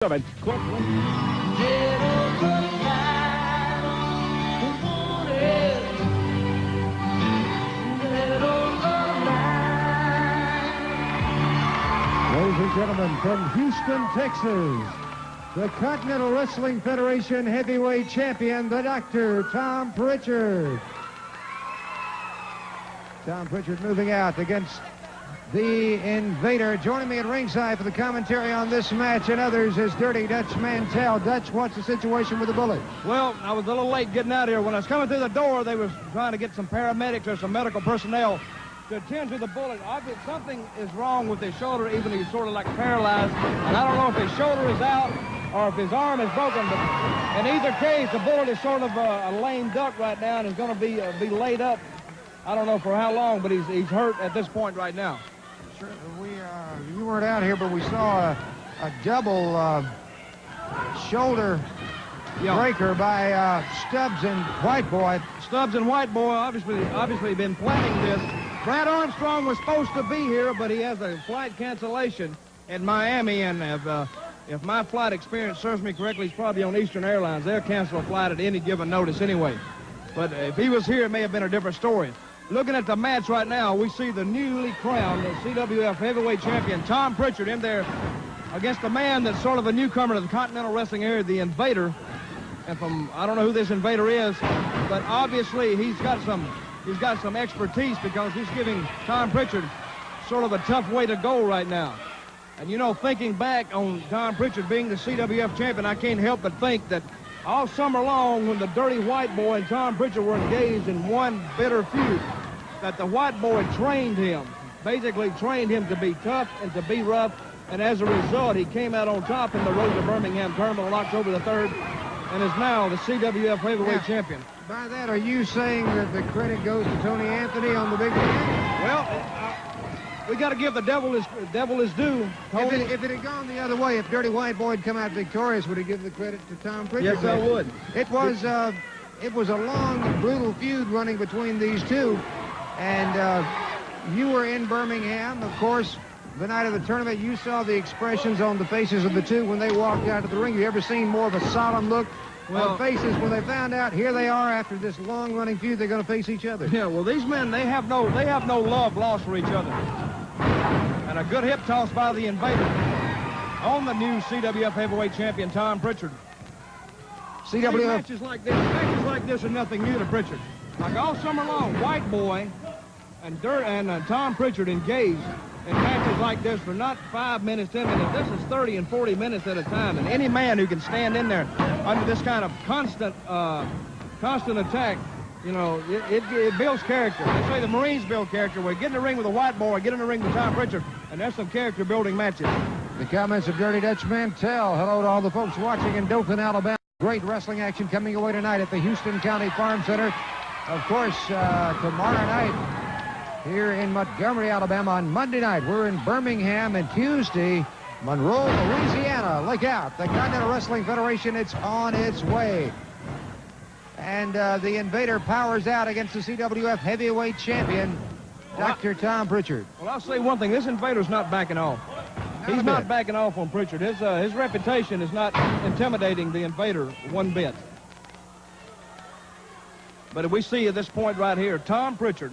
of it. Ladies and gentlemen, from Houston, Texas, the Continental Wrestling Federation heavyweight champion, the Dr. Tom Pritchard. Tom Pritchard moving out against the Invader. Joining me at ringside for the commentary on this match and others is Dirty Dutch Mantell. Dutch, what's the situation with the Bullet? Well, I was a little late getting out here. When I was coming through the door, they were trying to get some paramedics or some medical personnel to attend to the Bullet. Obviously, something is wrong with his shoulder, even he's sort of like paralyzed. And I don't know if his shoulder is out or if his arm is broken. But in either case, the Bullet is sort of a lame duck right now and is going to be laid up. I don't know for how long, but he's hurt at this point right now. Sure, you weren't out here, but we saw a double shoulder breaker by Stubbs and White Boy. Stubbs and White Boy obviously been planning this. Brad Armstrong was supposed to be here, but he has a flight cancellation in Miami, and if my flight experience serves me correctly, he's probably on Eastern Airlines. They'll cancel a flight at any given notice anyway. But if he was here, it may have been a different story. Looking at the match right now, we see the newly crowned CWF heavyweight champion, Tom Pritchard, in there against a man that's sort of a newcomer to the Continental Wrestling area, the Invader. And I don't know who this Invader is, but obviously he's got some expertise because he's giving Tom Pritchard sort of a tough way to go right now. And you know, thinking back on Tom Pritchard being the CWF champion, I can't help but think that all summer long, when the Dirty White Boy and Tom Pritchard were engaged in one bitter feud, that the White Boy trained him, basically trained him to be tough and to be rough, and as a result, he came out on top in the Road to Birmingham tournament on October the 3rd, and is now the CWF heavyweight champion. By that, are you saying that the credit goes to Tony Anthony on the big man? Well, we got to give the devil his due. If it had gone the other way, if Dirty White Boy had come out victorious, would he give the credit to Tom Pritchard? Yes, I would. It was a long, brutal feud running between these two, and you were in Birmingham, of course, the night of the tournament. You saw the expressions on the faces of the two when they walked out of the ring. Have you ever seen more of a solemn look on faces when they found out here they are after this long-running feud? They're going to face each other. Yeah, well, these men, they have no love lost for each other. And a good hip toss by the Invader on the new CWF heavyweight champion, Tom Pritchard. Matches like this are nothing new to Pritchard. Like all summer long, White Boy and Tom Pritchard engaged in matches like this for not 5 minutes, 10 minutes. This is 30 and 40 minutes at a time. And any man who can stand in there under this kind of constant attack, you know, it builds character. They say the Marines build character. We get in the ring with a White Boy, get in the ring with Tom Pritchard, and that's some character-building matches. The comments of Dirty Dutch Mantell. Hello to all the folks watching in Dothan, Alabama. Great wrestling action coming away tonight at the Houston County Farm Center. Of course, tomorrow night here in Montgomery, Alabama. On Monday night, we're in Birmingham, and Tuesday, Monroe, Louisiana. Look out. The Continental Wrestling Federation, it's on its way. And the Invader powers out against the CWF heavyweight champion, Dr. Tom Pritchard. Well, I'll say one thing. This Invader's not backing off. He's not backing off on Pritchard. His reputation is not intimidating the Invader one bit. But we see at this point right here, Tom Pritchard,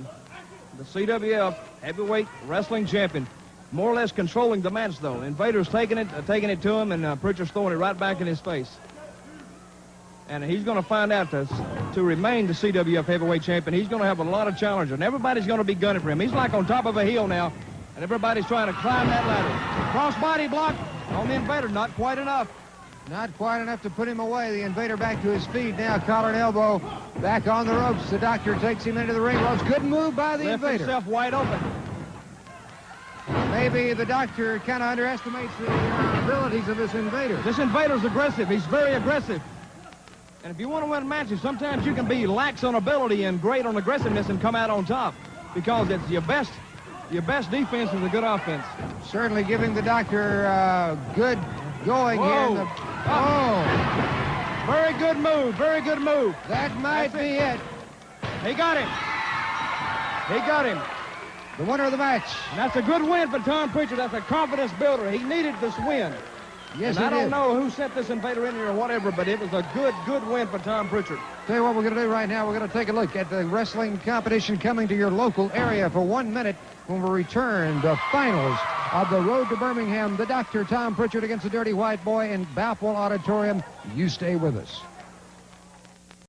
the CWF heavyweight wrestling champion, more or less controlling the match, though. Invader's taking it to him, and Pritchard's throwing it right back in his face. And he's going to find out to remain the CWF heavyweight champion, he's going to have a lot of challengers, and everybody's going to be gunning for him. He's like on top of a hill now, and everybody's trying to climb that ladder. Cross-body block on the Invader, not quite enough. Not quite enough to put him away. The Invader back to his feet now, collar and elbow, back on the ropes. The Doctor takes him into the ring. Well, it's a good move by the Invader. Left himself wide open. Maybe the Doctor kind of underestimates the abilities of this Invader. This Invader's aggressive. He's very aggressive. And if you want to win matches, sometimes you can be lax on ability and great on aggressiveness and come out on top, because it's your best defense is a good offense. Certainly giving the Doctor good going here. Very good move. Very good move. That might be it. He got him. He got him. The winner of the match. And that's a good win for Tom Pritchard. That's a confidence builder. He needed this win. Yes, and I he don't did. know who sent this Invader in here or whatever, but it was a good win for Tom Pritchard. Tell you what we're going to do right now. We're going to take a look at the wrestling competition coming to your local area for 1 minute when we return the finals of the Road to Birmingham. The Dr. Tom Pritchard against the Dirty White Boy in Boutwell Auditorium. You stay with us.